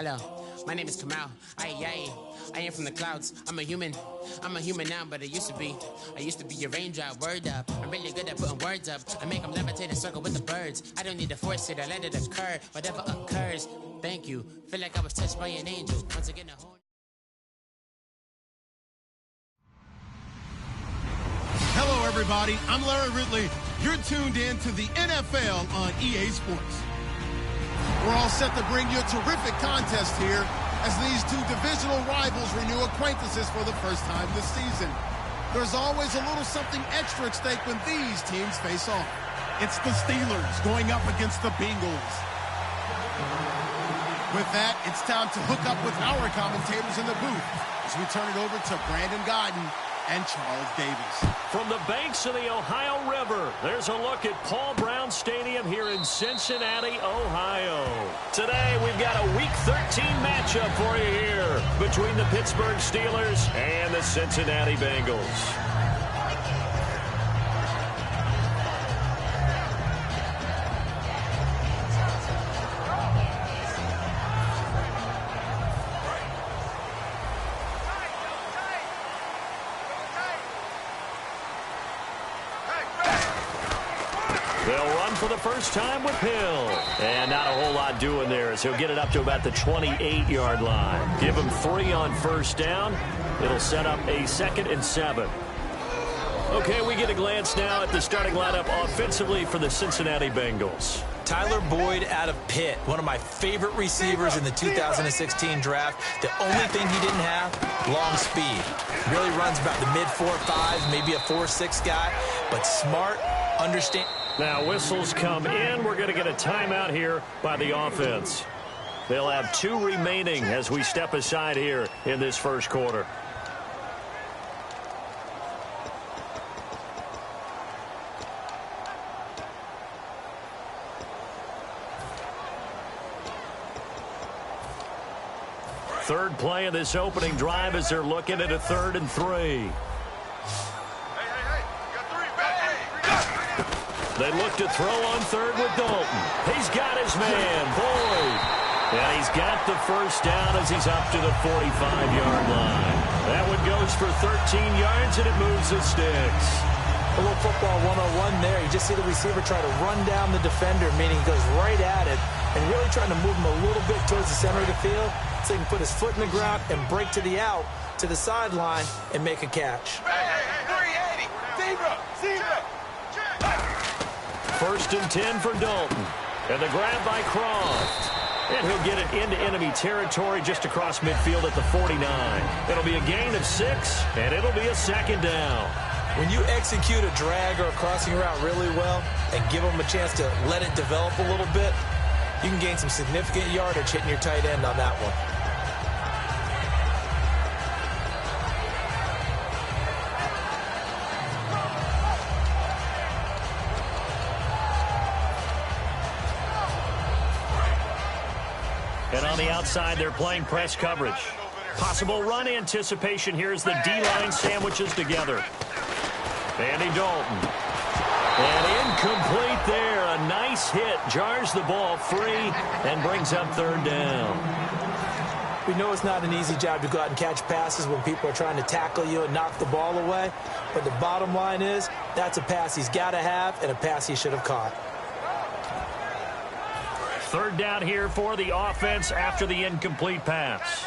Hello, my name is Kamal. I am from the clouds. I'm a human now, but I used to be a raindrop. Word up, I'm really good at putting words up. I make them levitate and circle with the birds. I don't need to force it, I let it occur. Whatever occurs, thank you. Feel like I was touched by an angel. Once again, a whole... Hello, everybody. I'm Larry Ridley. You're tuned in to the NFL on EA Sports. We're all set to bring you a terrific contest here as these two divisional rivals renew acquaintances for the first time this season. There's always a little something extra at stake when these teams face off. It's the Steelers going up against the Bengals. With that, it's time to hook up with our commentators in the booth as we turn it over to Brandon Godden and Charles Davis. From the banks of the Ohio River, there's a look at Paul Brown Stadium here in Cincinnati, Ohio. Today, we've got a Week 13 matchup for you here between the Pittsburgh Steelers and the Cincinnati Bengals. For the first time with Hill. And not a whole lot doing there as he'll get it up to about the 28-yard line. Give him 3 on first down. It'll set up a 2nd and 7. Okay, we get a glance now at the starting lineup offensively for the Cincinnati Bengals. Tyler Boyd out of Pitt, one of my favorite receivers in the 2016 draft. The only thing he didn't have, long speed. Really runs about the mid-4.5s, maybe a 4.6 guy, but smart, understand. Now whistles come in. We're going to get a timeout here by the offense. They'll have 2 remaining as we step aside here in this first quarter. Third play of this opening drive as they're looking at a 3rd and 3. They look to throw on 3rd with Dalton. He's got his man, Boyd. And he's got the first down as he's up to the 45-yard line. That one goes for 13 yards, and it moves the sticks. A little football 101 there. You just see the receiver try to run down the defender, meaning he goes right at it, and really trying to move him a little bit towards the center of the field so he can put his foot in the ground and break to the out, to the sideline, and make a catch. Hey, 380. Zebra. 1st and 10 for Dalton. And the grab by Croft. And he'll get it into enemy territory just across midfield at the 49. It'll be a gain of 6, and it'll be a 2nd down. When you execute a drag or a crossing route really well and give them a chance to let it develop a little bit, you can gain some significant yardage hitting your tight end on that one. And on the outside, they're playing press coverage. Possible run anticipation here as the D-line sandwiches together. Andy Dalton. And incomplete there. A nice hit. Jars the ball free and brings up 3rd down. We know it's not an easy job to go out and catch passes when people are trying to tackle you and knock the ball away. But the bottom line is that's a pass he's got to have and a pass he should have caught. 3rd down here for the offense after the incomplete pass.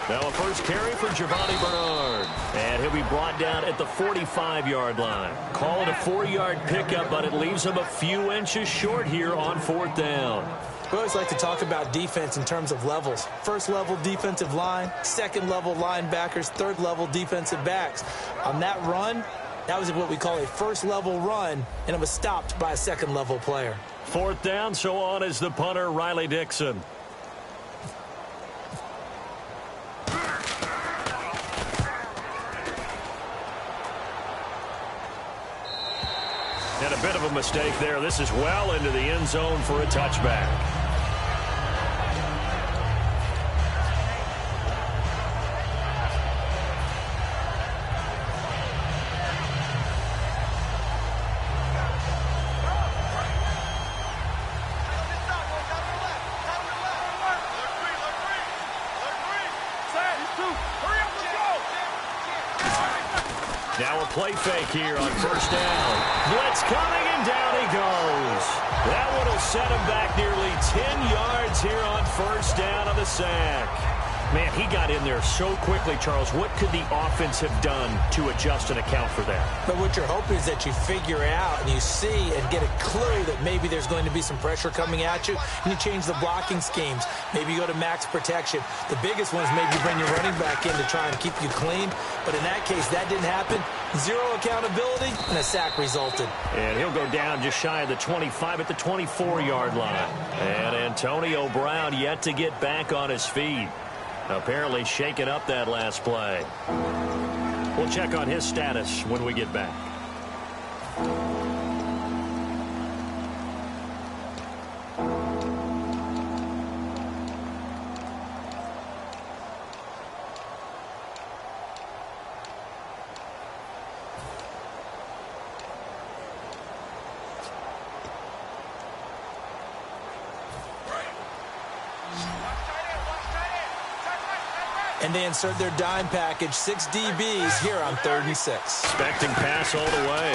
Now a first carry for Giovanni Bernard. And he'll be brought down at the 45-yard line. Call it a 4-yard pickup, but it leaves him a few inches short here on 4th down. We always like to talk about defense in terms of levels. 1st level defensive line, 2nd level linebackers, 3rd level defensive backs. On that run, that was what we call a 1st level run, and it was stopped by a 2nd level player. 4th down, so on is the punter, Riley Dixon. And a bit of a mistake there. This is well into the end zone for a touchback. Now a play fake here on first down. Blitz coming, and down he goes. That one will set him back nearly 10 yards here on first down on the sack. Man, he got in there so quickly, Charles. What could the offense have done to adjust and account for that? But what you're hoping is that you figure out and you see and get a clue that maybe there's going to be some pressure coming at you, and you change the blocking schemes. Maybe you go to max protection. The biggest one is maybe you bring your running back in to try and keep you clean. But in that case, that didn't happen. Zero accountability, and a sack resulted. And he'll go down just shy of the 25 at the 24-yard line. And Antonio Brown yet to get back on his feet. Apparently shaking up that last play. We'll check on his status when we get back. And they insert their dime package, 6 DBs here on 3rd and 6. Expecting pass all the way.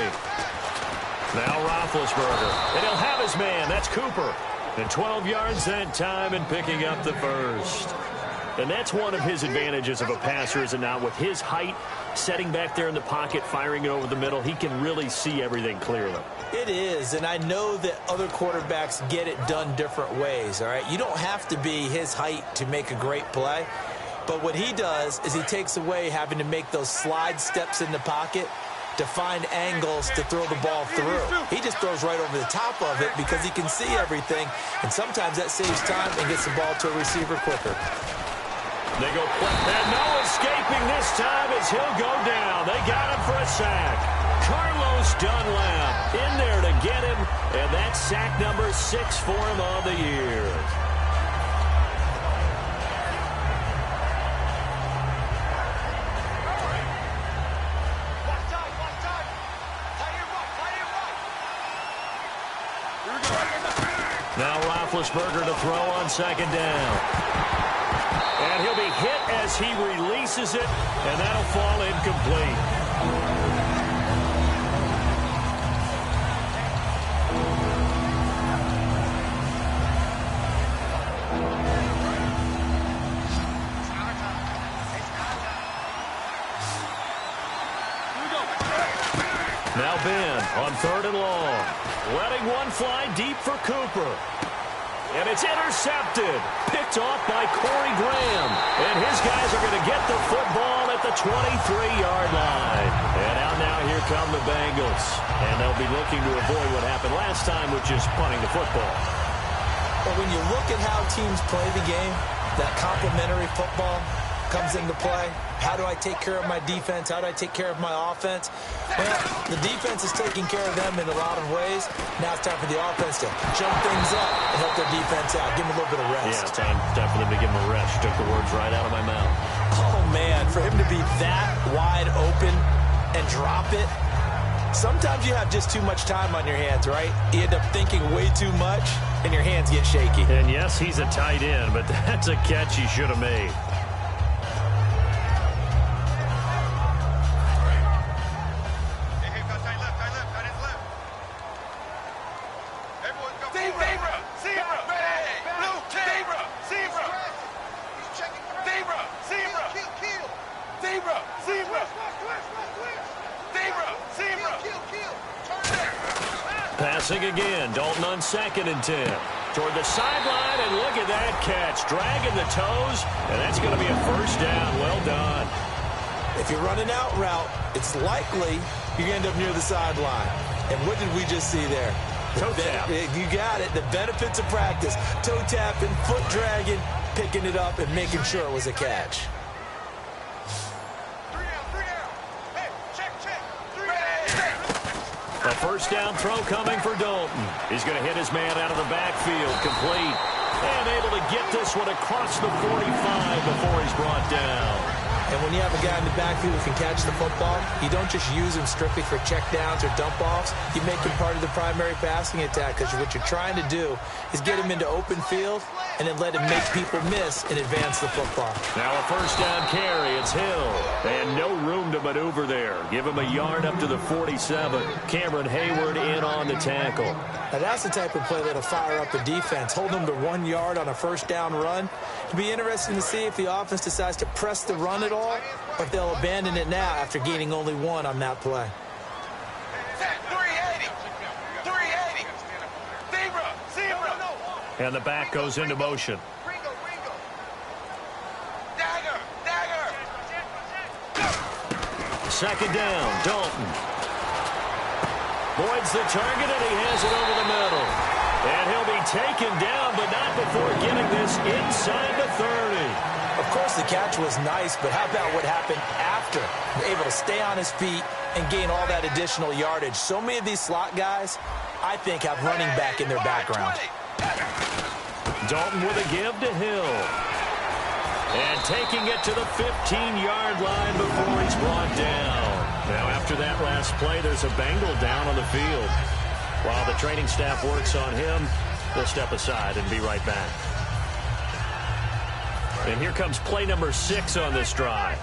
Now Roethlisberger. And he'll have his man. That's Cooper. And 12 yards that time and picking up the first. And that's one of his advantages of a passer, is it not? With his height, setting back there in the pocket, firing it over the middle, he can really see everything clearly. It is, and I know that other quarterbacks get it done different ways, all right? You don't have to be his height to make a great play. But what he does is he takes away having to make those slide steps in the pocket to find angles to throw the ball through. He just throws right over the top of it because he can see everything, and sometimes that saves time and gets the ball to a receiver quicker. They go quick, and no escaping this time as he'll go down. They got him for a sack. Carlos Dunlap in there to get him, and that's sack number 6 for him on the year. Now Roethlisberger to throw on 2nd down. And he'll be hit as he releases it, and that'll fall incomplete. Now Ben on 3rd and long. Letting one fly deep for Cooper. And it's intercepted. Picked off by Corey Graham. And his guys are going to get the football at the 23-yard line. And out now, here come the Bengals. And they'll be looking to avoid what happened last time, which is punting the football. But when you look at how teams play the game, that complementary football comes into play. How do I take care of my defense? How do I take care of my offense? Well, the defense is taking care of them in a lot of ways. Now it's time for the offense to jump things up and help their defense out. Give them a little bit of rest. Yeah, time for them to give them a rest. Took the words right out of my mouth. Oh, man, for him to be that wide open and drop it. Sometimes you have just too much time on your hands, right? You end up thinking way too much, and your hands get shaky. And yes, he's a tight end, but that's a catch he should have made. Passing again, Dalton on 2nd and 10. Toward the sideline, and look at that catch. Dragging the toes, and that's going to be a first down. Well done. If you're running out route, it's likely you end up near the sideline. And what did we just see there? Toe tap. You got it. The benefits of practice. Toe tapping, foot dragging, picking it up, and making sure it was a catch. A first down throw coming for Dalton. He's going to hit his man out of the backfield, complete. And able to get this one across the 45 before he's brought down. And when you have a guy in the backfield who can catch the football, you don't just use him strictly for checkdowns or dump-offs. You make him part of the primary passing attack, because what you're trying to do is get him into open field and then let him make people miss and advance the football. Now a first down carry. It's Hill. And no room to maneuver there. Give him a yard up to the 47. Cameron Hayward in on the tackle. Now that's the type of play that'll fire up the defense. Hold them to 1 yard on a first down run. It'll be interesting to see if the offense decides to press the run at all, or if they'll abandon it now after gaining only 1 on that play. 380. 380. Zebra. And the back goes into motion. Dagger. Second down, Dalton. Boyd's the target, and he has it over the middle. And he'll be taken down, but not before getting this inside the 30. Of course, the catch was nice, but how about what happened after? Able to stay on his feet and gain all that additional yardage. So many of these slot guys, I think, have running back in their background. Dalton with a give to Hill. And taking it to the 15-yard line before he's brought down. Now, after that last play, there's a Bengal down on the field. While the training staff works on him, we'll step aside and be right back. And here comes play number 6 on this drive.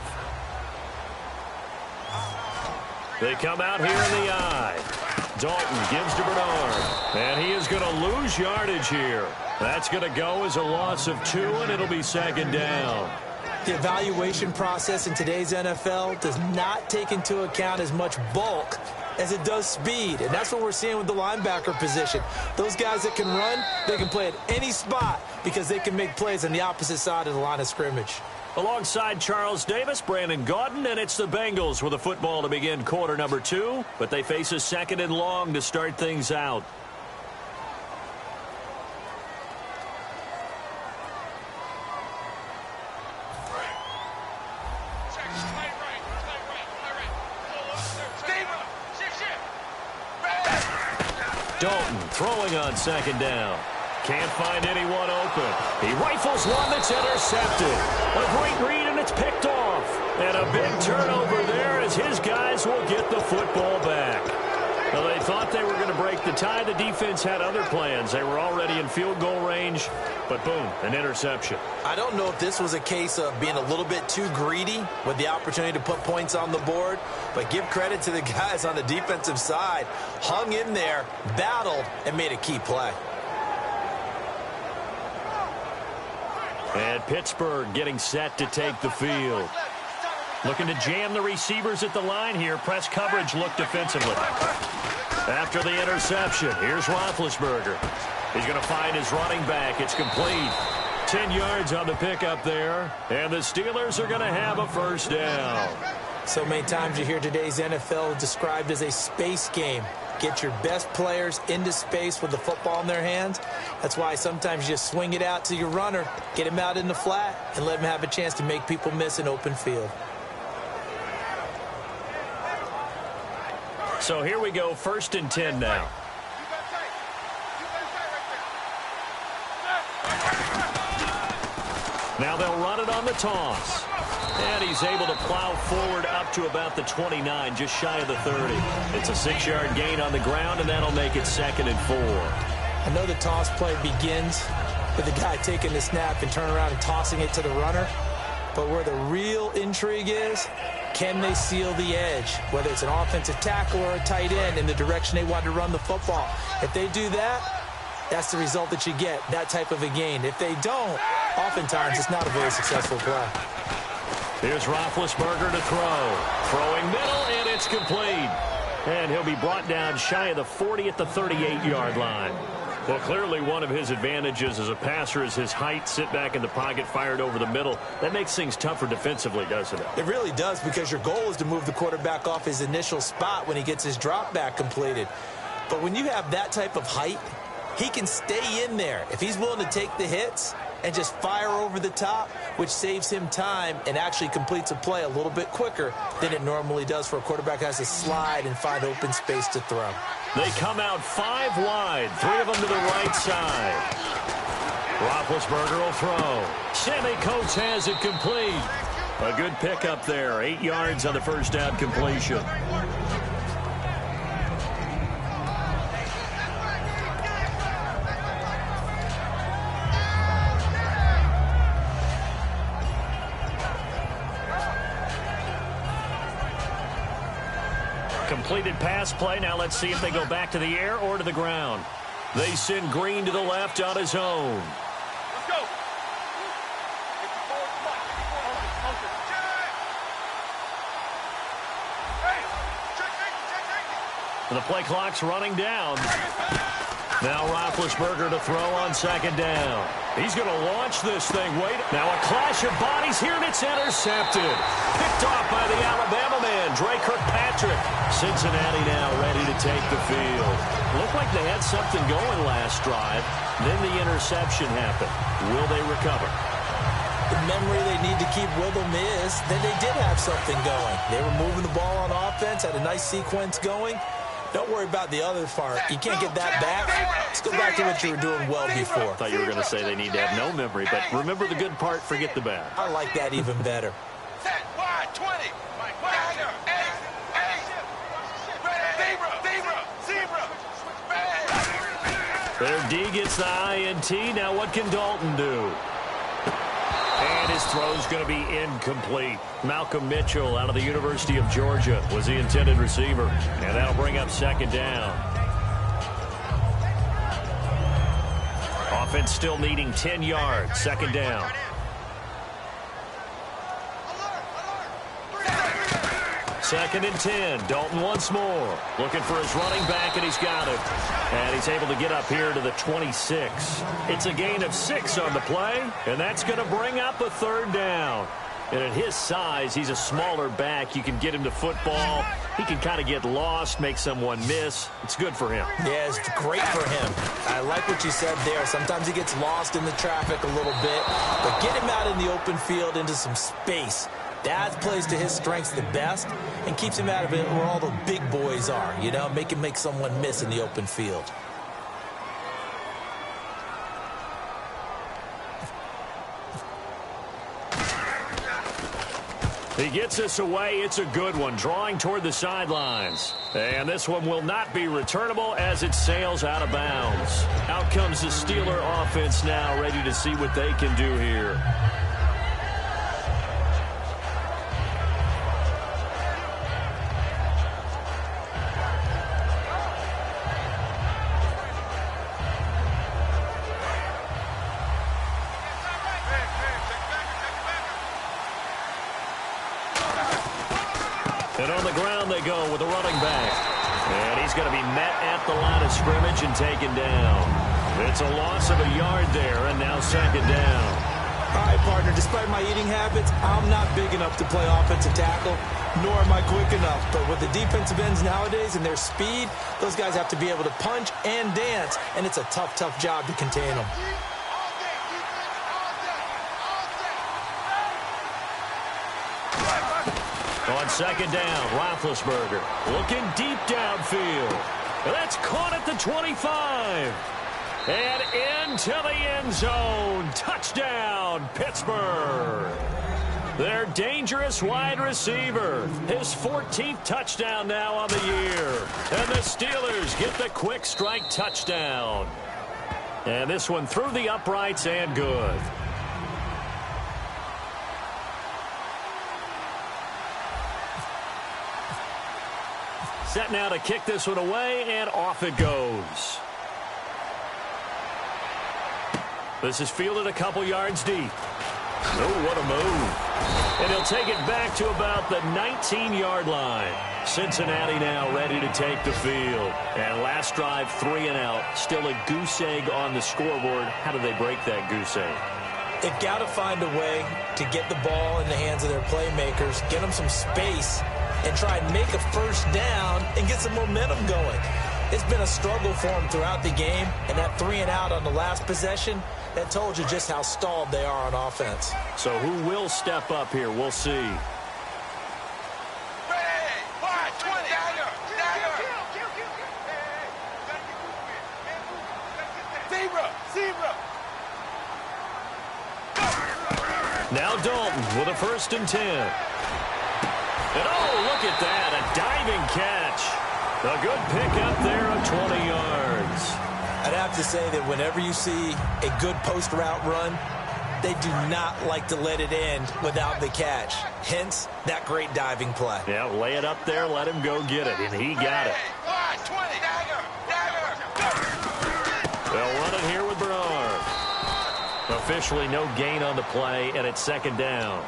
They come out here in the I. Dalton gives to Bernard. And he is going to lose yardage here. That's going to go as a loss of 2, and it'll be second down. The evaluation process in today's NFL does not take into account as much bulk as it does speed. And that's what we're seeing with the linebacker position. Those guys that can run, they can play at any spot because they can make plays on the opposite side of the line of scrimmage. Alongside Charles Davis, Brandon Gaudin, and it's the Bengals with the football to begin quarter number 2. But they face a second and long to start things out. Dalton throwing on second down. Can't find anyone open. He rifles one that's intercepted. A great read, and it's picked off. And a big turnover there as his guys will get the football back. Now, they thought they were going to break the tie. The defense had other plans. They were already in field goal range, but boom, an interception. I don't know if this was a case of being a little bit too greedy with the opportunity to put points on the board, but give credit to the guys on the defensive side. Hung in there, battled, and made a key play. And Pittsburgh getting set to take the field. Looking to jam the receivers at the line here. Press coverage look defensively. After the interception, here's Roethlisberger. He's going to find his running back. It's complete. 10 yards on the pickup there. And the Steelers are going to have a first down. So many times you hear today's NFL described as a space game. Get your best players into space with the football in their hands. That's why sometimes you just swing it out to your runner, get him out in the flat, and let him have a chance to make people miss an open field. So here we go, 1st and 10 now. Now they'll run it on the toss. And he's able to plow forward up to about the 29, just shy of the 30. It's a 6-yard gain on the ground, and that'll make it 2nd and 4. I know the toss play begins with the guy taking the snap and turning around and tossing it to the runner. But where the real intrigue is, can they seal the edge, whether it's an offensive tackle or a tight end, in the direction they want to run the football? If they do that, that's the result that you get, that type of a gain. If they don't, oftentimes it's not a very successful play. Here's Roethlisberger to throw. Throwing middle, and it's complete. And he'll be brought down shy of the 40 at the 38-yard line. Well, clearly one of his advantages as a passer is his height. Sit back in the pocket, fired over the middle. That makes things tougher defensively, doesn't it? It really does, because your goal is to move the quarterback off his initial spot when he gets his drop back completed. But when you have that type of height, he can stay in there. If he's willing to take the hits and just fire over the top, which saves him time and actually completes a play a little bit quicker than it normally does for a quarterback who has to slide and find open space to throw. They come out 5 wide, 3 of them to the right side. Roethlisberger will throw. Sammy Coates has it complete. A good pickup there. 8 yards on the first down completion. Completed pass play. Now let's see if they go back to the air or to the ground. They send Green to the left on his own. Let's go. The play clock's running down. Now Roethlisberger to throw on second down. He's going to launch this thing. Wait. Now a clash of bodies here, and it's intercepted. Picked off by the Alabama man, Dre Kirkpatrick. Cincinnati now ready to take the field. Looked like they had something going last drive. Then the interception happened. Will they recover? The memory they need to keep with them is that they did have something going. They were moving the ball on offense, had a nice sequence going. Don't worry about the other part. You can't get that back. Let's go back to what you were doing well before. I thought you were going to say they need to have no memory, but remember the good part, forget the bad. I like that even better. Set, wide, 20. Dagger, 8. Zebra. Their D gets the INT. Now what can Dalton do? And his throw's going to be incomplete. Malcolm Mitchell out of the University of Georgia was the intended receiver. And that'll bring up second down. Offense still needing 10 yards. Second down. Second and 10. Dalton once more. Looking for his running back, and he's got it. And he's able to get up here to the 26. It's a gain of 6 on the play, and that's going to bring up a third down. And at his size, he's a smaller back. You can get him to football. He can kind of get lost, make someone miss. It's good for him. Yeah, it's great for him. I like what you said there. Sometimes he gets lost in the traffic a little bit, but get him out in the open field into some space. That plays to his strengths the best and keeps him out of it where all the big boys are, you know, make him make someone miss in the open field. He gets us away. It's a good one, drawing toward the sidelines. And this one will not be returnable as it sails out of bounds. Out comes the Steeler offense now, ready to see what they can do here. And on the ground they go with a running back. And he's going to be met at the line of scrimmage and taken down. It's a loss of a yard there, and now second down. All right, partner, despite my eating habits, I'm not big enough to play offensive tackle, nor am I quick enough. But with the defensive ends nowadays and their speed, those guys have to be able to punch and dance, and it's a tough, tough job to contain them. On second down, Roethlisberger looking deep downfield. That's caught at the 25. And into the end zone. Touchdown, Pittsburgh. Their dangerous wide receiver. His 14th touchdown now on the year. And the Steelers get the quick strike touchdown. And this one through the uprights and good. Set now to kick this one away, and off it goes. This is fielded a couple yards deep. Oh, what a move. And he'll take it back to about the 19-yard line. Cincinnati now ready to take the field. And last drive, 3 and out. Still a goose egg on the scoreboard. How do they break that goose egg? They've got to find a way to get the ball in the hands of their playmakers, get them some space, and try and make a first down and get some momentum going. It's been a struggle for them throughout the game, and that 3 and out on the last possession, that told you just how stalled they are on offense. So who will step up here? We'll see. Ready, wide, 20. Dagger. Zebra. Now Dalton with a 1st and 10. And oh, look at that, a diving catch. A good pickup there of 20 yards. I'd have to say that whenever you see a good post route run, they do not like to let it end without the catch. Hence, that great diving play. Yeah, lay it up there, let him go get it, and he got it. Wide 20. Dagger. They'll run it here with Bernard. Officially no gain on the play, and it's 2nd down.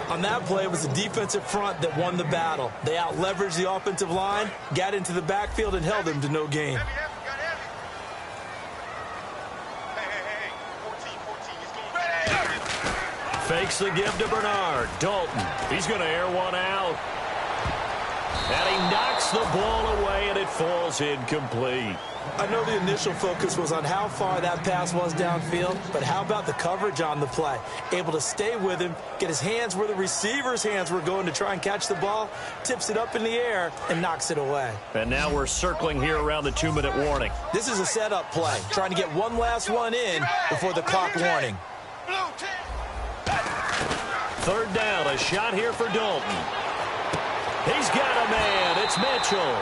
On that play, it was the defensive front that won the battle. They out-leveraged the offensive line, got into the backfield, and held them to no gain. Fakes the give to Bernard. Dalton, he's going to air one out. And he knocks the ball away, and it falls incomplete. I know the initial focus was on how far that pass was downfield, but how about the coverage on the play? Able to stay with him, get his hands where the receiver's hands were going to try and catch the ball, tips it up in the air, and knocks it away. And now we're circling here around the 2-minute warning. This is a setup play, trying to get one last one in before the clock warning. 3rd down, a shot here for Dalton. He's got a man. It's Mitchell.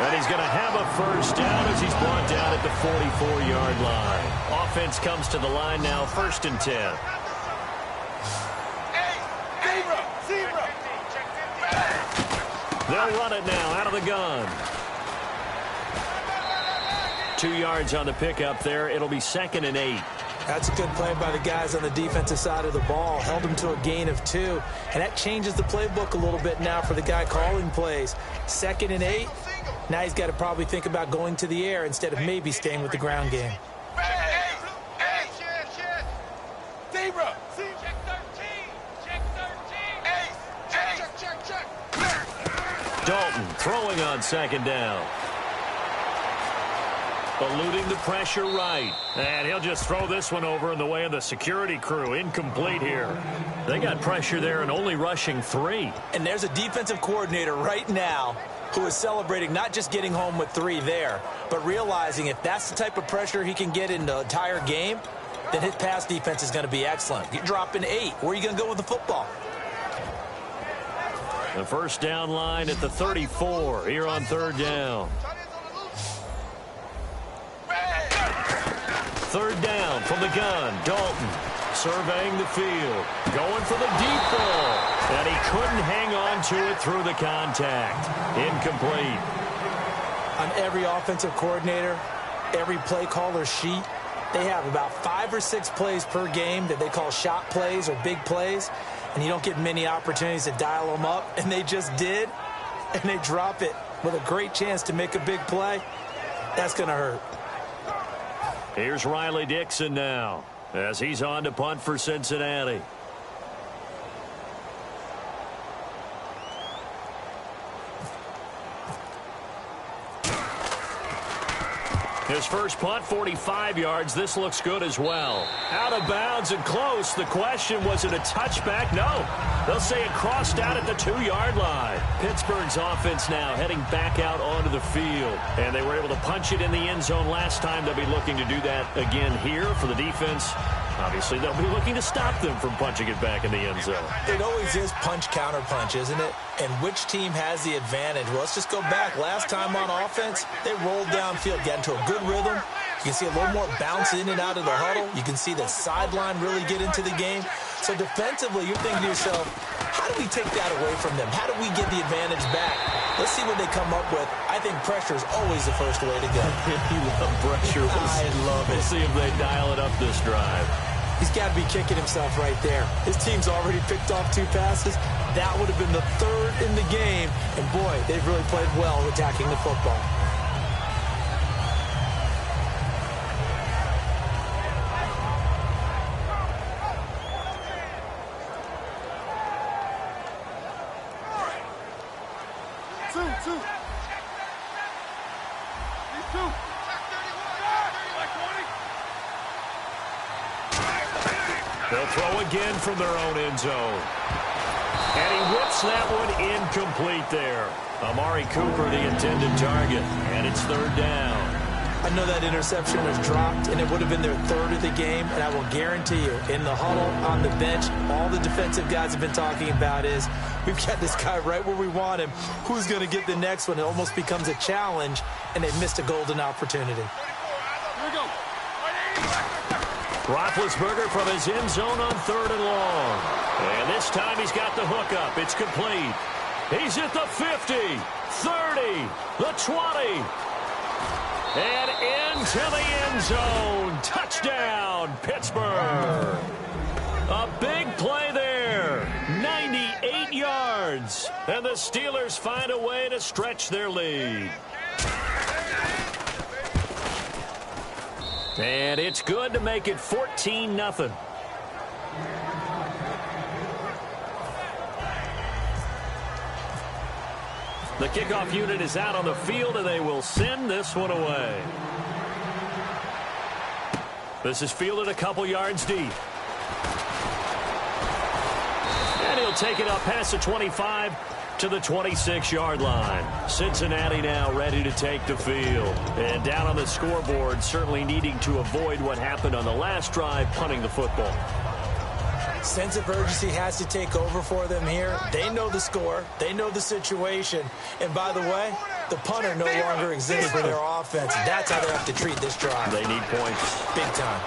And he's going to have a 1st down as he's brought down at the 44-yard line. Offense comes to the line now, 1st and 10. They'll run it now out of the gun. 2 yards on the pickup there. It'll be 2nd and 8. That's a good play by the guys on the defensive side of the ball. Held him to a gain of 2. And that changes the playbook a little bit now for the guy calling plays. 2nd and 8. Now he's got to probably think about going to the air instead of maybe staying with the ground game. Dalton throwing on 2nd down. Eluding the pressure right. And he'll just throw this one over in the way of the security crew. Incomplete here. They got pressure there and only rushing 3. And there's a defensive coordinator right now who is celebrating not just getting home with 3 there, but realizing if that's the type of pressure he can get in the entire game, then his pass defense is going to be excellent. You're dropping 8. Where are you going to go with the football? The 1st down line at the 34 here on 3rd down. 3rd down from the gun. Dalton surveying the field. Going for the deep ball. And he couldn't hang on to it through the contact. Incomplete. On every offensive coordinator, every play caller sheet, they have about 5 or 6 plays per game that they call shot plays or big plays. And you don't get many opportunities to dial them up. And they just did. And they drop it with a great chance to make a big play. That's going to hurt. Here's Riley Dixon now as he's on to punt for Cincinnati. His first punt, 45 yards. This looks good as well. Out of bounds and close. The question, was it a touchback? No. They'll say it crossed out at the 2-yard line. Pittsburgh's offense now heading back out onto the field. And they were able to punch it in the end zone last time. They'll be looking to do that again here for the defense. Obviously, they'll be looking to stop them from punching it back in the end zone. It always is punch-counter-punch, isn't it? And which team has the advantage? Well, let's just go back. Last time on offense, they rolled downfield, got into a good rhythm. You can see a little more bounce in and out of the huddle. You can see the sideline really get into the game. So defensively, you're thinking to yourself, how do we take that away from them? How do we get the advantage back? Let's see what they come up with. I think pressure is always the first way to go. You love pressure. I love it. We'll see if they dial it up this drive. He's got to be kicking himself right there. His team's already picked off 2 passes. That would have been the 3rd in the game. And, boy, they've really played well attacking the football. They'll throw again from their own end zone. And he whips that one incomplete there. Amari Cooper, the intended target. And it's 3rd down. I know that interception was dropped, and it would have been their third of the game, and I will guarantee you, in the huddle, on the bench, all the defensive guys have been talking about is, we've got this guy right where we want him. Who's going to get the next one? It almost becomes a challenge, and they missed a golden opportunity. Here we go. Roethlisberger from his end zone on 3rd and long. And this time he's got the hookup. It's complete. He's at the 50, 30, the 20. And into the end zone. Touchdown, Pittsburgh. A big play there. 98 yards. And the Steelers find a way to stretch their lead. And it's good to make it 14-0. The kickoff unit is out on the field, and they will send this one away. This is fielded a couple yards deep. And he'll take it up past the 25 to the 26-yard line. Cincinnati now ready to take the field. And down on the scoreboard, certainly needing to avoid what happened on the last drive, punting the football. Sense of urgency has to take over for them here. They know the score. They know the situation. And by the way, the punter no longer exists for their offense. That's how they have to treat this drive. They need points. Big time.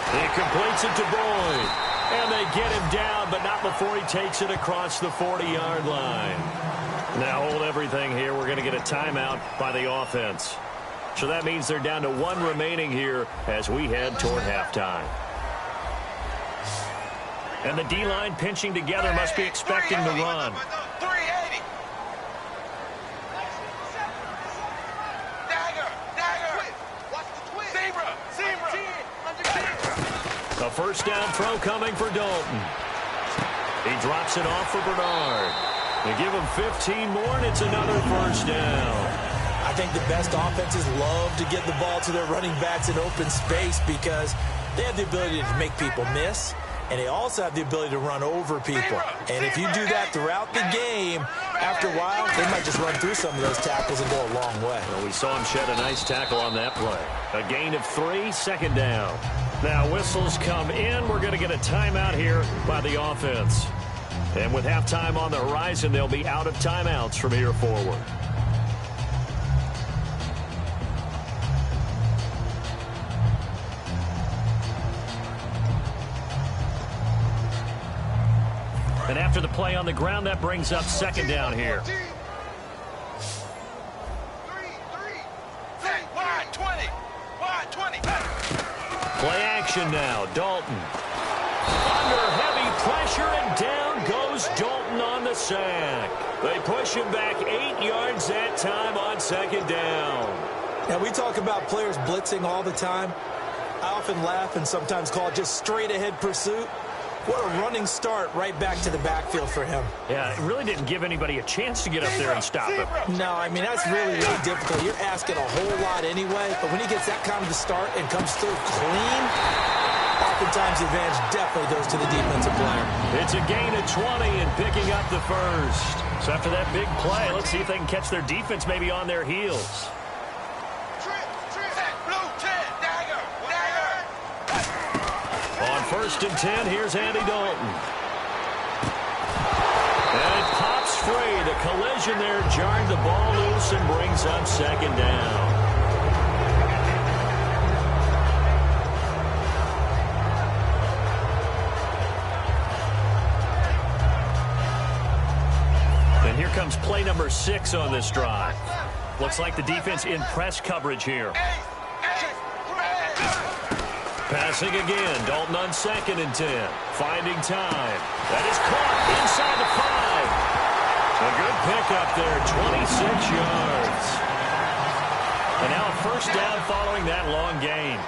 He completes it to Boyd. And they get him down, but not before he takes it across the 40-yard line. Now hold everything here. We're going to get a timeout by the offense. So that means they're down to 1 remaining here as we head toward halftime. And the D-line pinching together must be expecting the run. 380. Dagger. Watch the twist. Zebra. A first down throw coming for Dalton. He drops it off for Bernard. They give him 15 more, and it's another first down. I think the best offenses love to get the ball to their running backs in open space because they have the ability to make people miss. And they also have the ability to run over people. And if you do that throughout the game, after a while, they might just run through some of those tackles and go a long way. Well, we saw him shed a nice tackle on that play. A gain of 3, second down. Now whistles come in. We're going to get a timeout here by the offense. And with halftime on the horizon, they'll be out of timeouts from here forward. And after the play on the ground, that brings up second down here. Wide 20. Play action now. Dalton. Under heavy pressure, and down goes Dalton on the sack. They push him back 8 yards that time on second down. Now, we talk about players blitzing all the time. I often laugh and sometimes call it just straight-ahead pursuit. What a running start right back to the backfield for him. Yeah, it really didn't give anybody a chance to get up there and stop him. No, I mean, that's really, really difficult. You're asking a whole lot anyway, but when he gets that kind of a start and comes through clean, oftentimes the advantage definitely goes to the defensive player. It's a gain of 20 and picking up the first. So after that big play, let's see if they can catch their defense maybe on their heels. On 1st and 10, here's Andy Dalton. And it pops free. The collision there jarred the ball loose and brings up second down. And here comes play number 6 on this drive. Looks like the defense in press coverage here. Passing again. Dalton on 2nd and 10. Finding time. That is caught inside the 5. A good pickup there. 26 yards. And now a first down following that long gain.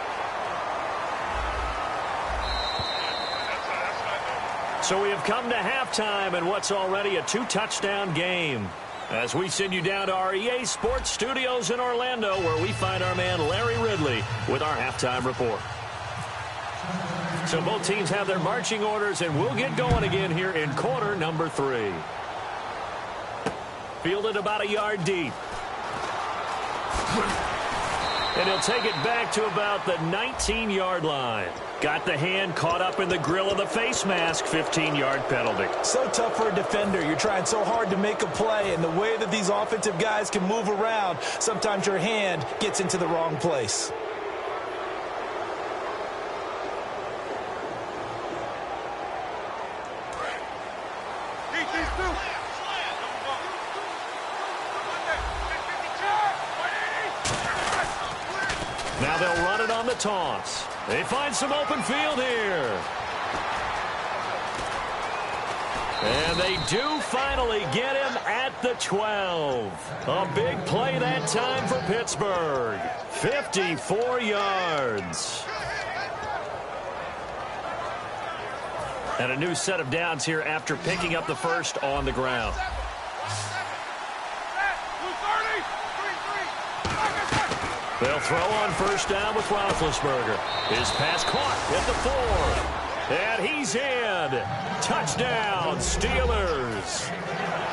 So we have come to halftime in what's already a 2-touchdown game. As we send you down to our EA Sports Studios in Orlando, where we find our man Larry Ridley with our halftime report. So both teams have their marching orders, and we'll get going again here in quarter number 3. Fielded about a yard deep. And he'll take it back to about the 19-yard line. Got the hand caught up in the grill of the face mask, 15-yard penalty. So tough for a defender. You're trying so hard to make a play, and the way that these offensive guys can move around, sometimes your hand gets into the wrong place. Now they'll run it on the toss. They find some open field here. And they do finally get him at the 12. A big play that time for Pittsburgh. 54 yards. And a new set of downs here after picking up the first on the ground. They'll throw on first down with Roethlisberger. His pass caught at the 4. And he's in. Touchdown, Steelers.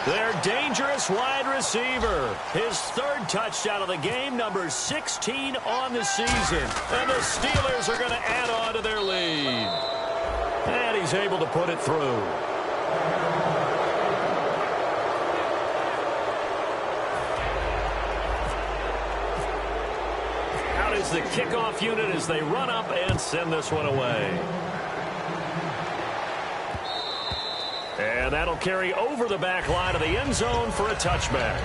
Their dangerous wide receiver. His third touchdown of the game, number 16 on the season. And the Steelers are going to add on to their lead. And he's able to put it through. Out is the kickoff unit as they run up and send this one away. And that'll carry over the back line of the end zone for a touchback.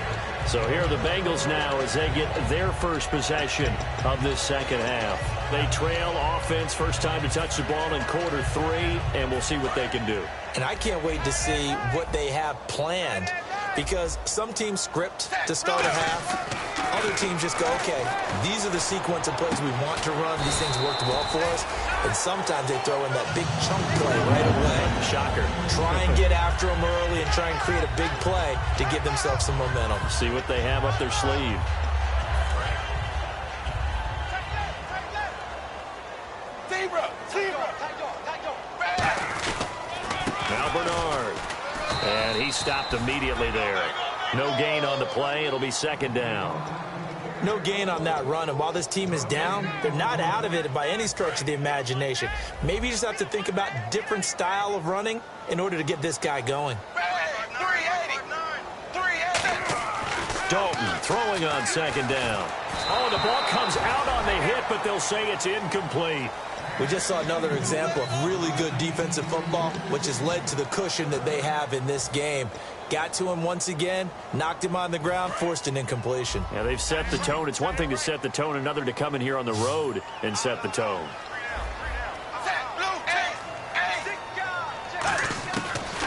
So here are the Bengals now as they get their first possession of this second half. They trail offense, first time to touch the ball in quarter 3, and we'll see what they can do. And I can't wait to see what they have planned, because some teams script to start a half. Other teams just go, okay, these are the sequence of plays we want to run. These things worked well for us. And sometimes they throw in that big chunk play right away. Shocker. Try and get after them early and try and create a big play to give themselves some momentum. See what they have up their sleeve. Now Bernard. And he stopped immediately there. No gain on the play. It'll be second down. No gain on that run, and while this team is down, they're not out of it by any stretch of the imagination. Maybe you just have to think about a different style of running in order to get this guy going. 380. Dalton throwing on second down. Oh, the ball comes out on the hit, but they'll say it's incomplete. We just saw another example of really good defensive football, which has led to the cushion that they have in this game. Got to him once again, knocked him on the ground, forced an incompletion. Yeah, they've set the tone. It's one thing to set the tone, another to come in here on the road and set the tone.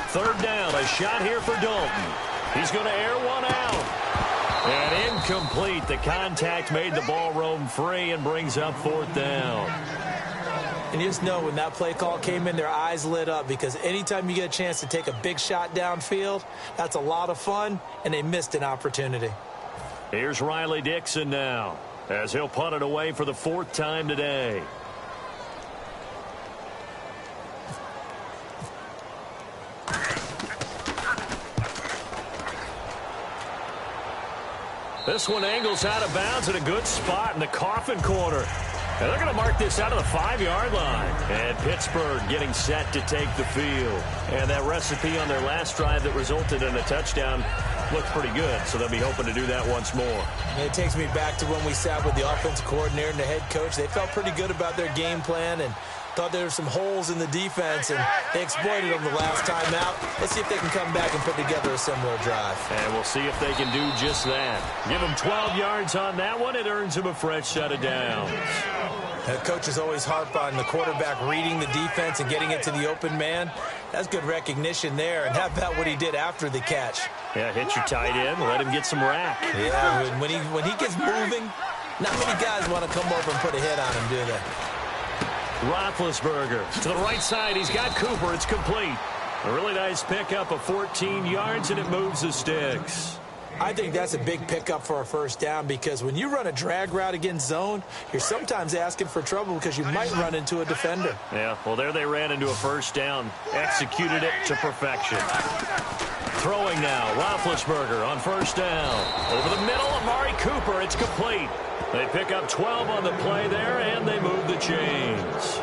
Third down, a shot here for Dalton. He's going to air one out. And incomplete. The contact made the ball roam free and brings up fourth down. And you just know when that play call came in, their eyes lit up, because anytime you get a chance to take a big shot downfield, that's a lot of fun, and they missed an opportunity. Here's Riley Dixon now, as he'll punt it away for the 4th time today. This one angles out of bounds at a good spot in the coffin corner. And they're going to mark this out of the 5-yard line. And Pittsburgh getting set to take the field. And that recipe on their last drive that resulted in a touchdown looked pretty good. So they'll be hoping to do that once more. And it takes me back to when we sat with the offensive coordinator and the head coach. They felt pretty good about their game plan and thought there were some holes in the defense, and they exploited them the last time out. Let's see if they can come back and put together a similar drive. And we'll see if they can do just that. Give them 12 yards on that one. It earns them a fresh set of downs. The coaches always harp on the quarterback reading the defense and getting it to the open man. That's good recognition there. And how about what he did after the catch? Yeah, hit your tight end. Let him get some rack. Yeah, when he gets moving, not many guys want to come over and put a hit on him, do they? Roethlisberger to the right side. He's got Cooper. It's complete. A really nice pickup of 14 yards, and it moves the sticks. I think that's a big pickup for a first down, because when you run a drag route against zone, you're sometimes asking for trouble because you might run into a defender. Yeah, well, there they ran into a first down. Executed it to perfection. Throwing now, Roethlisberger on first down. Over the middle, Amari Cooper. It's complete. They pick up 12 on the play there, and they move the chains.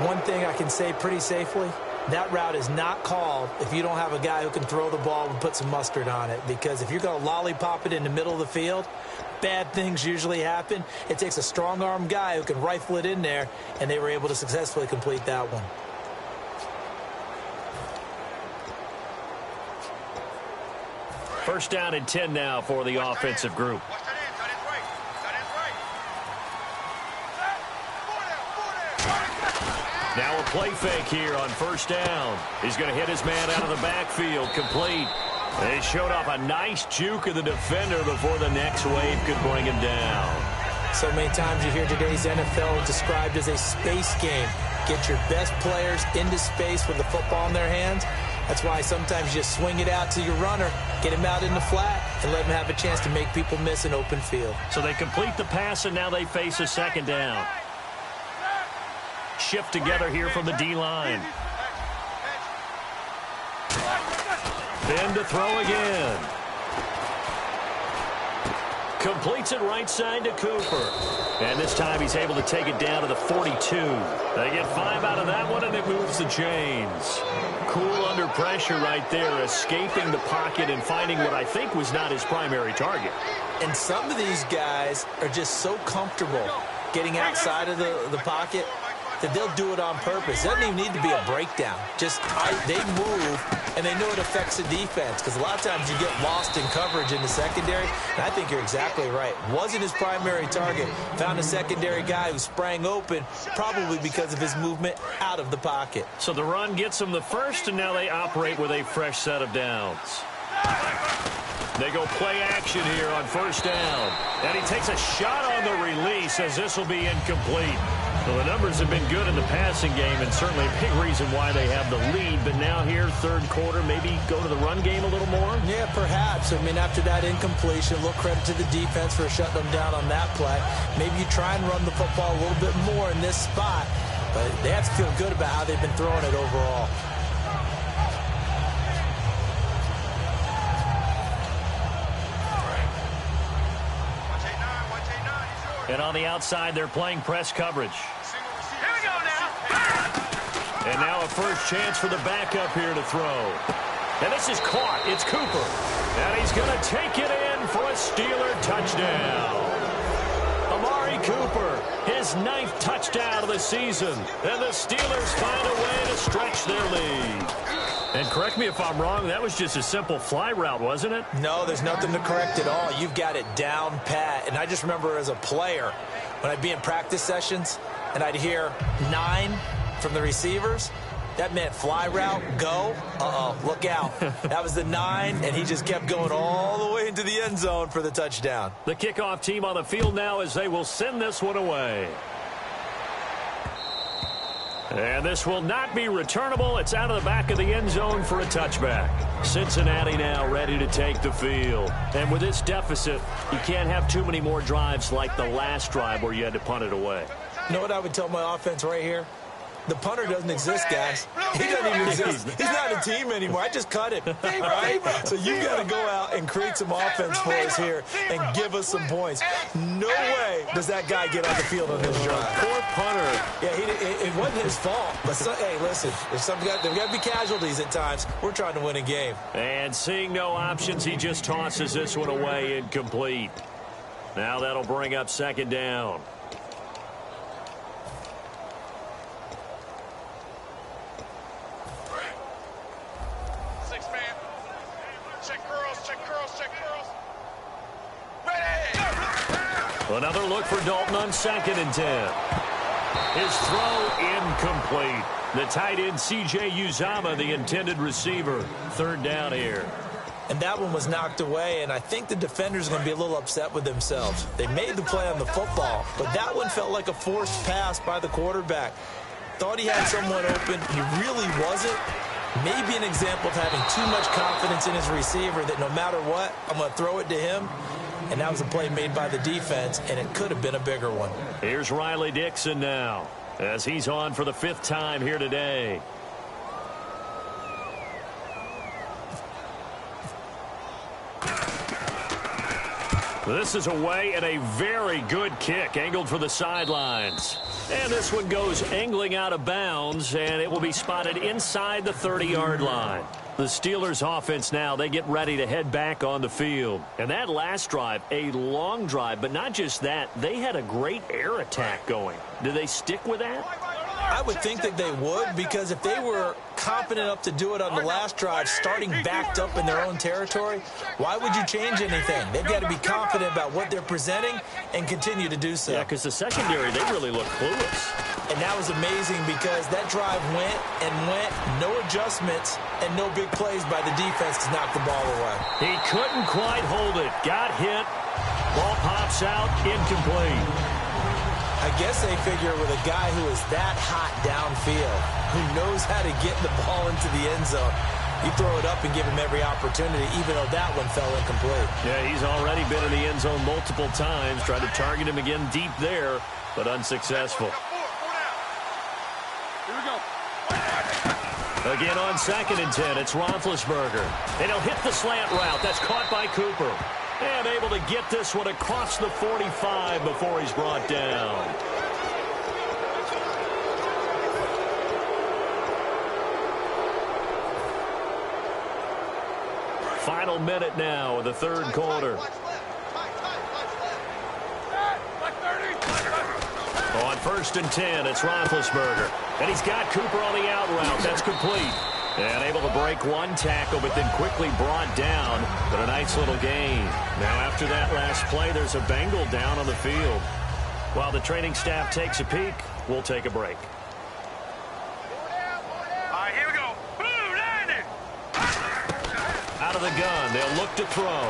One thing I can say pretty safely, that route is not called if you don't have a guy who can throw the ball and put some mustard on it. Because if you're going to lollipop it in the middle of the field, bad things usually happen. It takes a strong-arm guy who can rifle it in there, and they were able to successfully complete that one. First down and 10 now for the offensive group. Now a play fake here on first down. He's going to hit his man out of the backfield, complete. They showed off a nice juke of the defender before the next wave could bring him down. So many times you hear today's NFL described as a space game. Get your best players into space with the football in their hands. That's why sometimes you just swing it out to your runner, get him out in the flat, and let him have a chance to make people miss an open field. So they complete the pass, and now they face a second down. Shift together here from the D-line. Then to throw again. Completes it right side to Cooper. And this time he's able to take it down to the 42. They get 5 out of that one, and it moves the chains. Cool under pressure right there, escaping the pocket and finding what I think was not his primary target. And some of these guys are just so comfortable getting outside of the pocket that they'll do it on purpose. It doesn't even need to be a breakdown. Just they move, and they know it affects the defense, because a lot of times you get lost in coverage in the secondary, and I think you're exactly right. Wasn't his primary target. Found a secondary guy who sprang open, probably because of his movement out of the pocket. So the run gets them the first, and now they operate with a fresh set of downs. They go play action here on first down. And he takes a shot on the release as this will be incomplete. Well, the numbers have been good in the passing game, and certainly a big reason why they have the lead. But now here, third quarter, maybe go to the run game a little more? Yeah, perhaps. I mean, after that incompletion, a little credit to the defense for shutting them down on that play. Maybe you try and run the football a little bit more in this spot. But they have to feel good about how they've been throwing it overall. And on the outside, they're playing press coverage. Here we go now. And now a first chance for the backup here to throw. And this is caught. It's Cooper. And he's going to take it in for a Steeler touchdown. Amari Cooper, his 9th touchdown of the season. And the Steelers find a way to stretch their lead. And correct me if I'm wrong, that was just a simple fly route, wasn't it? No, there's nothing to correct at all. You've got it down pat. And I just remember as a player, when I'd be in practice sessions and I'd hear 9 from the receivers, that meant fly route, go. Look out. That was the 9, and he just kept going all the way into the end zone for the touchdown. The kickoff team on the field now as they will send this one away. And this will not be returnable. It's out of the back of the end zone for a touchback. Cincinnati now ready to take the field. And with this deficit, you can't have too many more drives like the last drive where you had to punt it away. You know what I would tell my offense right here? The punter doesn't exist, guys. He doesn't even exist. He's not a team anymore. I just cut him. All right? So you got to go out and create some offense for us here and give us some points. No way does that guy get on the field on this drive. Poor punter. Yeah, it wasn't his fault. But, hey, listen, there's got to be casualties at times. We're trying to win a game. And seeing no options, he just tosses this one away incomplete. Now that'll bring up second down. Another look for Dalton on 2nd and 10. His throw incomplete. The tight end C.J. Uzomah, the intended receiver. 3rd down here. And that one was knocked away, and I think the defenders are going to be a little upset with themselves. They made the play on the football, but that one felt like a forced pass by the quarterback. Thought he had someone open. He really wasn't. Maybe an example of having too much confidence in his receiver that no matter what, I'm going to throw it to him. And that was a play made by the defense, and it could have been a bigger one. Here's Riley Dixon now, as he's on for the 5th time here today. This is away and a very good kick angled for the sidelines. And this one goes angling out of bounds, and it will be spotted inside the 30-yard line. The Steelers offense now, they get ready to head back on the field. And that last drive, a long drive, but not just that, they had a great air attack going. Do they stick with that? I would think that they would, because if they were confident enough to do it on the last drive, starting backed up in their own territory, why would you change anything? They've got to be confident about what they're presenting and continue to do so. Yeah, because the secondary, they really look clueless. And that was amazing because that drive went and went, no adjustments, and no big plays by the defense to knock the ball away. He couldn't quite hold it. Got hit. Ball pops out, incomplete. I guess they figure with a guy who is that hot downfield, who knows how to get the ball into the end zone, you throw it up and give him every opportunity, even though that one fell incomplete. Yeah, he's already been in the end zone multiple times. Tried to target him again deep there, but unsuccessful. Here we go. Again on 2nd and 10, it's Roethlisberger. And he'll hit the slant route. That's caught by Cooper. And able to get this one across the 45 before he's brought down. Final minute now of the third quarter. On 1st and 10, it's Roethlisberger. And he's got Cooper on the out route. That's complete. And able to break one tackle, but then quickly brought down. But a nice little gain. Now, after that last play, there's a Bengal down on the field. While the training staff takes a peek, we'll take a break. All right, here we go. Boom, landing. Out of the gun, they'll look to throw.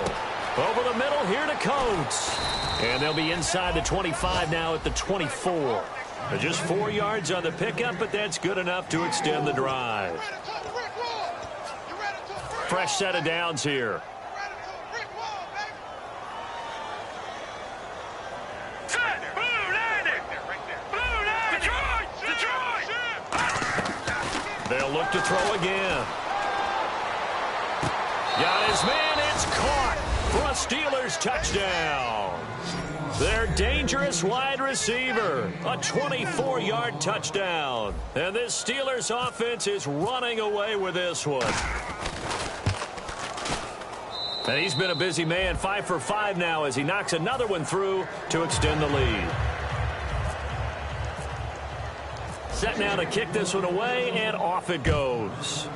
Over the middle, here to Coates. And they'll be inside the 25 now at the 24. Just 4 yards on the pickup, but that's good enough to extend the drive. Fresh set of downs here. They'll look to throw again. Got his man. It's caught for a Steelers touchdown. Their dangerous wide receiver. A 24-yard touchdown. And this Steelers offense is running away with this one. And he's been a busy man. 5 for 5 now as he knocks another one through to extend the lead. Set now to kick this one away, and off it goes.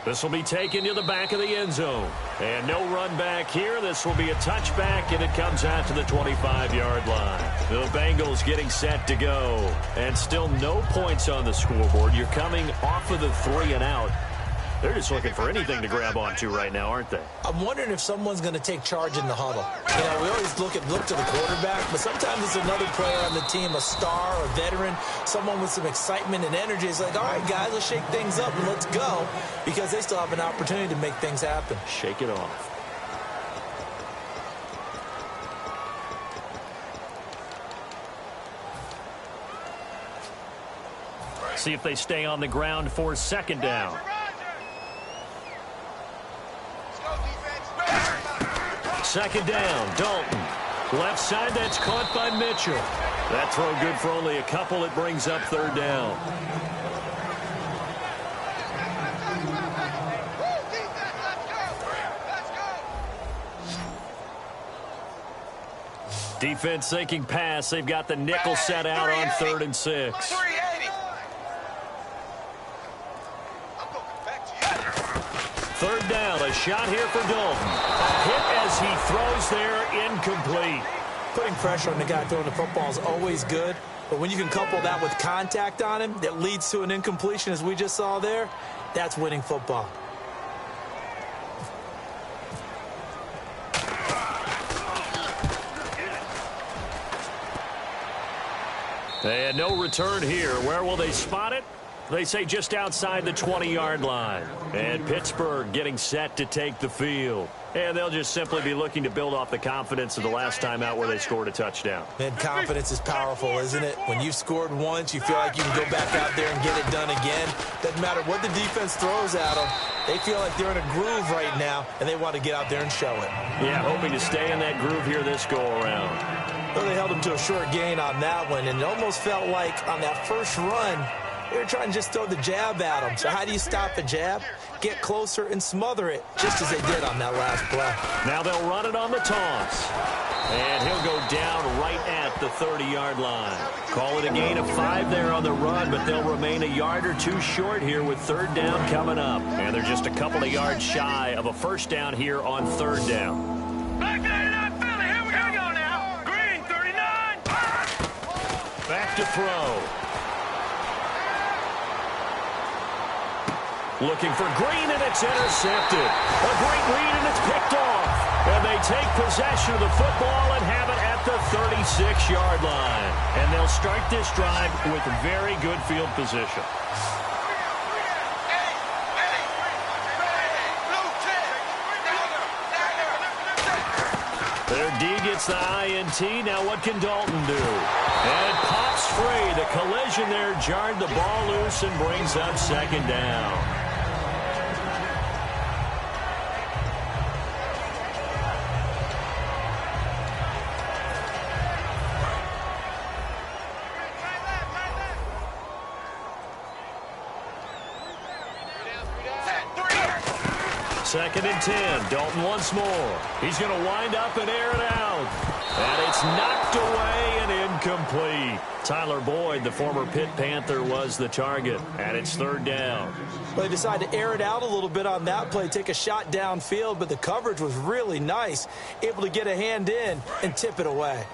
This will be taken to the back of the end zone. And no run back here. This will be a touchback, and it comes out to the 25-yard line. The Bengals getting set to go. And still no points on the scoreboard. You're coming off of the 3 and out. They're just looking for anything to grab onto right now, aren't they? I'm wondering if someone's going to take charge in the huddle. You know, we always look to the quarterback, but sometimes it's another player on the team, a star, a veteran, someone with some excitement and energy. It's like, all right, guys, let's shake things up and let's go, because they still have an opportunity to make things happen. Shake it off. See if they stay on the ground for 2nd down. Second down, Dalton. Left side, that's caught by Mitchell. That throw good for only a couple. It brings up 3rd down. Defense thinking pass. They've got the nickel set out on 3rd and 6. 3rd down, a shot here for Dalton. A hit as he throws there, incomplete. Putting pressure on the guy throwing the football is always good, but when you can couple that with contact on him that leads to an incompletion, as we just saw there, that's winning football. And no return here. Where will they spot it? They say just outside the 20-yard line. And Pittsburgh getting set to take the field. And they'll just simply be looking to build off the confidence of the last time out where they scored a touchdown. Man, confidence is powerful, isn't it? When you've scored once, you feel like you can go back out there and get it done again. Doesn't matter what the defense throws at them. They feel like they're in a groove right now, and they want to get out there and show it. Yeah, hoping to stay in that groove here this go-around. Well, they held him to a short gain on that one, and it almost felt like on that first run, they were trying to just throw the jab at him. So how do you stop a jab? Get closer and smother it, just as they did on that last play. Now they'll run it on the toss. And he'll go down right at the 30-yard line. Call it a gain of 5 there on the run, but they'll remain a yard or two short here with third down coming up. And they're just a couple of yards shy of a first down here on third down. Back there in that Philly. Here we go now. Green, 39. Back to throw. Looking for Green, and it's intercepted. A great read, and it's picked off. And they take possession of the football and have it at the 36-yard line. And they'll start this drive with very good field position. Their D gets the INT. Now what can Dalton do? And it pops free. The collision there jarred the ball loose and brings up second down. Second and 10. Dalton once more. He's going to wind up and air it out. And it's knocked away and incomplete. Tyler Boyd, the former Pitt Panther, was the target. And it's third down. Well, they decided to air it out a little bit on that play, take a shot downfield, but the coverage was really nice. Able to get a hand in and tip it away.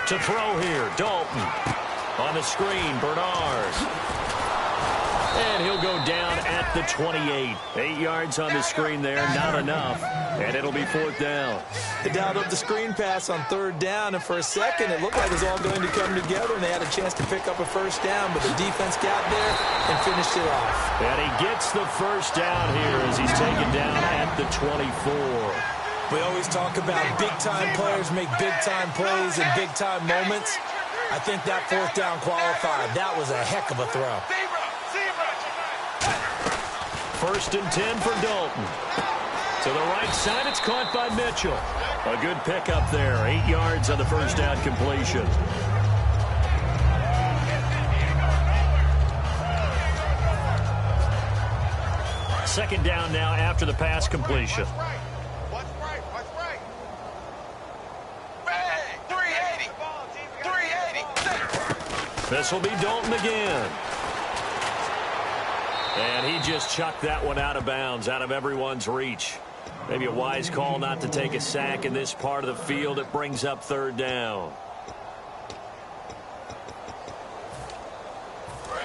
To throw here, Dalton. On the screen, Bernard. And he'll go down at the 28. 8 yards on the screen there, not enough. And it'll be fourth down. They dialed up the screen pass on third down, and for a second it looked like it was all going to come together, and they had a chance to pick up a first down, but the defense got there and finished it off. And he gets the first down here as he's taken down at the 24. We always talk about big-time players make big-time plays in big-time moments. I think that fourth down qualified. That was a heck of a throw. First and 10 for Dalton. To the right side, it's caught by Mitchell. A good pickup there. 8 yards on the first down completion. Second down now after the pass completion. This will be Dalton again. And he just chucked that one out of bounds, out of everyone's reach. Maybe a wise call not to take a sack in this part of the field. It brings up third down.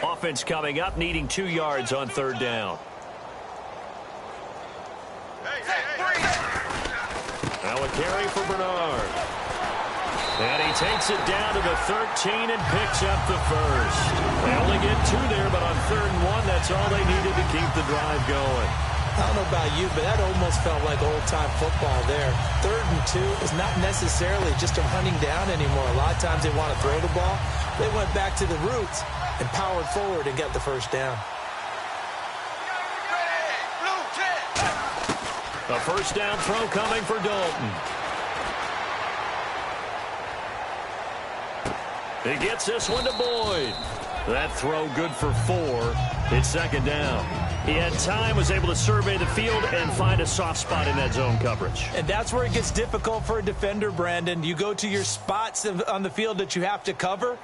Offense coming up, needing 2 yards on third down. Now a carry for Bernard. And he takes it down to the 13 and picks up the first. They only get 2 there, but on third and 1, that's all they needed to keep the drive going. I don't know about you, but that almost felt like old-time football there. Third and 2 is not necessarily just a hunting down anymore. A lot of times they want to throw the ball. They went back to the roots and powered forward and got the first down. A first down throw coming for Dalton. He gets this one to Boyd. That throw good for 4. It's second down. He had time, was able to survey the field and find a soft spot in that zone coverage. And that's where it gets difficult for a defender, Brandon. You go to your spots on the field that you have to cover,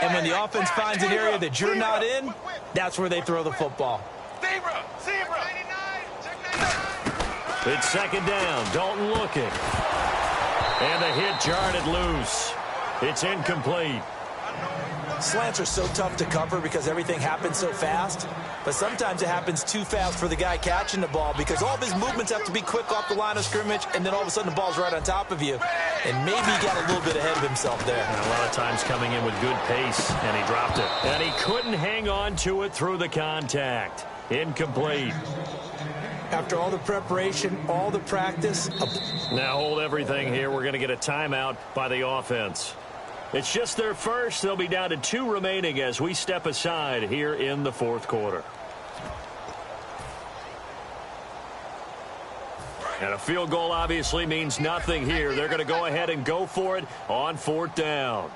and when the offense finds an area that you're not in, that's where they throw the football. It's second down. Dalton looking. And the hit jarred it loose. It's incomplete. Slants are so tough to cover because everything happens so fast, but sometimes it happens too fast for the guy catching the ball because all of his movements have to be quick off the line of scrimmage, and then all of a sudden the ball's right on top of you, and maybe he got a little bit ahead of himself there. And a lot of times coming in with good pace, and he dropped it. And he couldn't hang on to it through the contact. Incomplete. After all the preparation, all the practice. Now hold everything here. We're going to get a timeout by the offense. It's just their first. They'll be down to 2 remaining as we step aside here in the fourth quarter. And a field goal obviously means nothing here. They're going to go ahead and go for it on 4th down.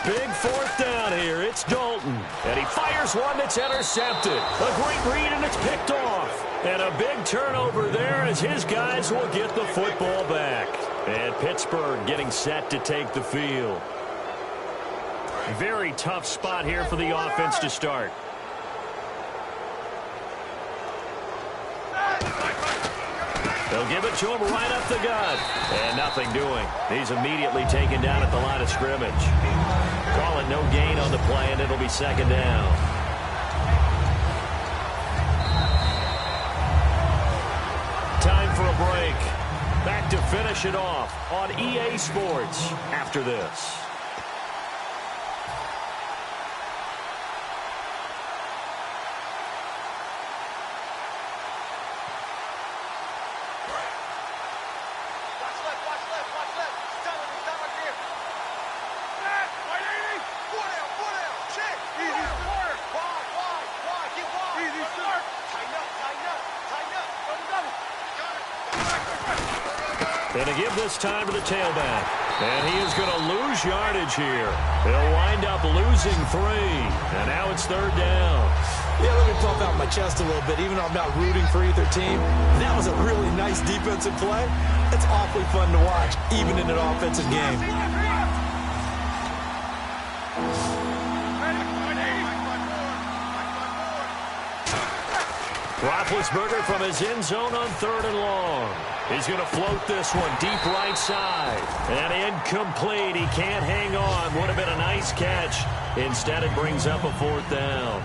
Big 4th down here. It's Dalton. And he fires one that's intercepted. A great read, and it's picked off. And a big turnover there as his guys will get the football back. And Pittsburgh getting set to take the field. Very tough spot here for the offense to start. They'll give it to him right up the gut. And nothing doing. He's immediately taken down at the line of scrimmage. Call it no gain on the play, and it'll be 2nd down. Time for a break. Back to finish it off on EA Sports after this. And to give this time to the tailback. And he is going to lose yardage here. He'll wind up losing 3. And now it's 3rd down. Yeah, let me pump out my chest a little bit. Even though I'm not rooting for either team, that was a really nice defensive play. It's awfully fun to watch, even in an offensive game. Roethlisberger from his end zone on 3rd and long. He's going to float this one deep right side. And incomplete. He can't hang on. Would have been a nice catch. Instead, it brings up a 4th down.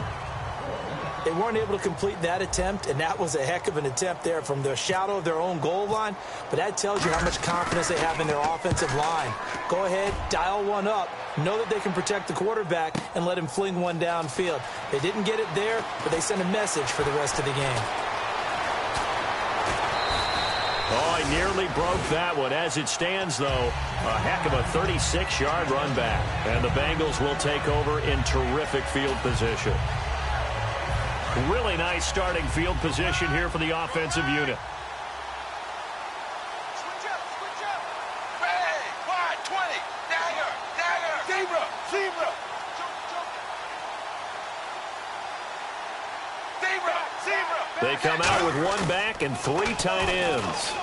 They weren't able to complete that attempt, and that was a heck of an attempt there from the shadow of their own goal line. But that tells you how much confidence they have in their offensive line. Go ahead, dial one up. Know that they can protect the quarterback and let him fling one downfield. They didn't get it there, but they sent a message for the rest of the game. Oh, he nearly broke that one. As it stands, though, a heck of a 36-yard run back. And the Bengals will take over in terrific field position. Really nice starting field position here for the offensive unit. Switch up. Hey, wide, 20. Dagger. Zebra. They come out with 1 back and 3 tight ends.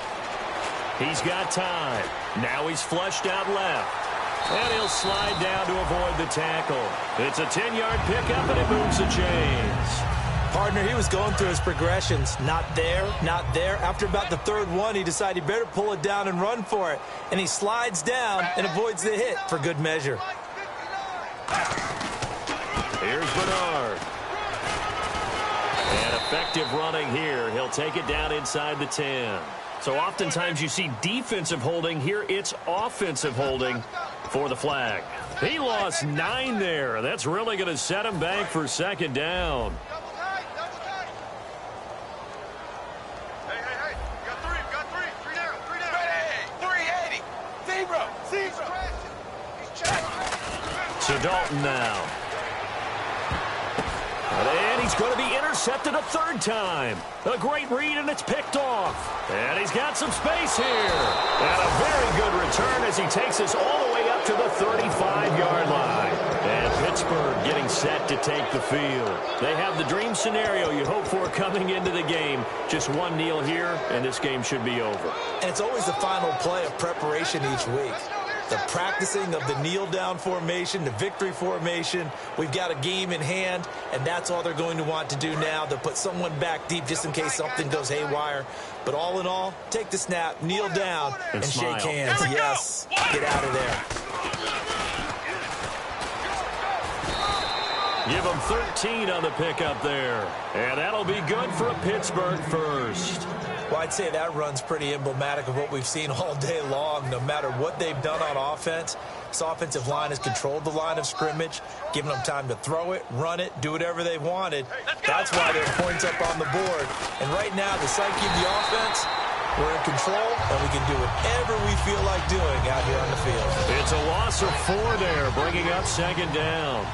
He's got time. Now he's flushed out left. And he'll slide down to avoid the tackle. It's a 10-yard pickup, and it moves the chains. Partner, he was going through his progressions. Not there. After about the 3rd one, he decided he better pull it down and run for it. And he slides down and avoids the hit for good measure. Here's Bernard. And effective running here. He'll take it down inside the 10. So oftentimes you see defensive holding. Here it's offensive holding for the flag. He lost 9 there. That's really going to set him back for 2nd down. Hey. Got three. 3 down. Hey, 380. Zebra. To Dalton now. And he's going to be intercepted a 3rd time. A great read, and it's picked off. And he's got some space here. And a very good return as he takes us all the way up to the 35-yard line. And Pittsburgh getting set to take the field. They have the dream scenario you hope for coming into the game. Just 1 kneel here, and this game should be over. And it's always the final play of preparation each week. The practicing of the kneel-down formation, the victory formation. We've got a game in hand, and that's all they're going to want to do now. They'll put someone back deep just in case something goes haywire. But all in all, take the snap, kneel down, and shake hands. Yes, get out of there. Give them 13 on the pickup there. And that'll be good for a Pittsburgh first. Well, I'd say that run's pretty emblematic of what we've seen all day long. No matter what they've done on offense, this offensive line has controlled the line of scrimmage, given them time to throw it, run it, do whatever they wanted. That's why there are points up on the board. And right now, the psyche of the offense, we're in control, and we can do whatever we feel like doing out here on the field. It's a loss of 4 there, bringing up second down.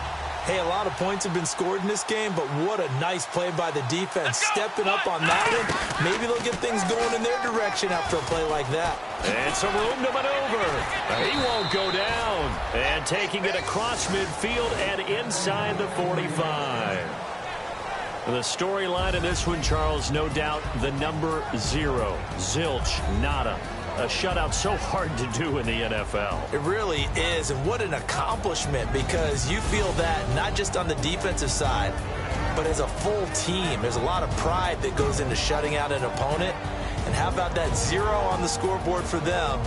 Hey, a lot of points have been scored in this game, but what a nice play by the defense. Stepping up on that one, maybe they'll get things going in their direction after a play like that. And some room to maneuver. He won't go down. And taking it across midfield and inside the 45. The storyline in this one, Charles, no doubt the number 0. Zilch, nada. A shutout so hard to do in the NFL. It really is, and what an accomplishment, because you feel that not just on the defensive side, but as a full team. There's a lot of pride that goes into shutting out an opponent, and how about that 0 on the scoreboard for them,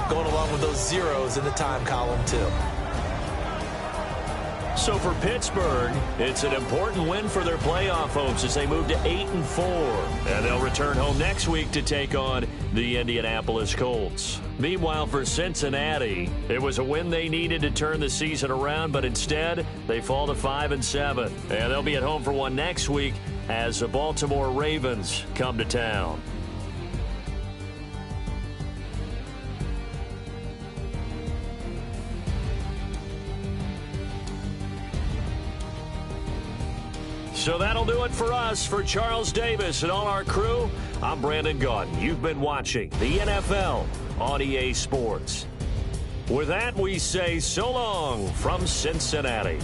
going along with those zeros in the time column too. So for Pittsburgh, it's an important win for their playoff hopes as they move to 8-4. And they'll return home next week to take on the Indianapolis Colts. Meanwhile, for Cincinnati, it was a win they needed to turn the season around, but instead they fall to 5-7. And they'll be at home for one next week as the Baltimore Ravens come to town. So that'll do it for us. For Charles Davis and all our crew, I'm Brandon Gaudin. You've been watching the NFL on EA Sports. With that, we say so long from Cincinnati.